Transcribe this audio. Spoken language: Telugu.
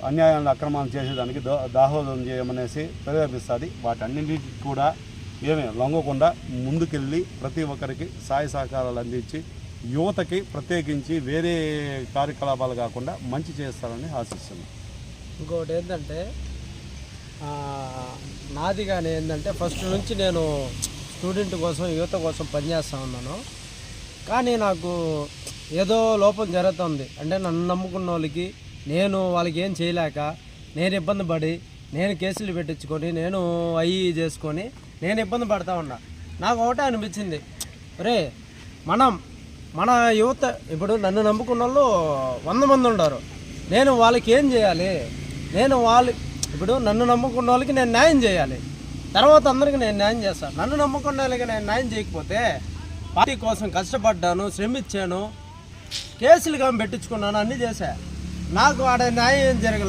అన్యాయాలను అక్రమాలు చేసేదానికి దాహోదం చేయమనేసి ప్రేరేపిస్తుంది. వాటన్నింటికి కూడా ఏమీ లొంగకుండా ముందుకెళ్ళి ప్రతి ఒక్కరికి సహాయ సహకారాలు అందించి యువతకి ప్రత్యేకించి వేరే కార్యకలాపాలు కాకుండా మంచి చేస్తారని ఆశిస్తున్నాను. ఇంకోటి ఏంటంటే నాది కానీ ఏంటంటే ఫస్ట్ నుంచి నేను స్టూడెంట్ కోసం యువత కోసం పనిచేస్తూ ఉన్నాను. కానీ నాకు ఏదో లోపం జరుగుతుంది. అంటే నన్ను నమ్ముకున్న వాళ్ళకి నేను వాళ్ళకి ఏం చేయలేక నేను ఇబ్బంది పడి నేను కేసులు పెట్టించుకొని నేను అవి చేసుకొని నేను ఇబ్బంది పడతా ఉన్నా. నాకు ఒకటే అనిపించింది, రే మన యువత ఇప్పుడు నన్ను నమ్ముకున్న వాళ్ళు 100 మంది ఉన్నారు. నేను వాళ్ళకి ఏం చేయాలి? ఇప్పుడు నన్ను నమ్ముకున్న వాళ్ళకి నేను న్యాయం చేయాలి. తర్వాత అందరికీ నేను న్యాయం చేస్తాను. నన్ను నమ్ముకున్న వాళ్ళకి నేను న్యాయం చేయకపోతే పార్టీ కోసం కష్టపడ్డాను, శ్రమించాను, కేసులు కానీ పెట్టించుకున్నాను, అన్నీ చేశా. నాకు ఆడ న్యాయం జరగలేదు.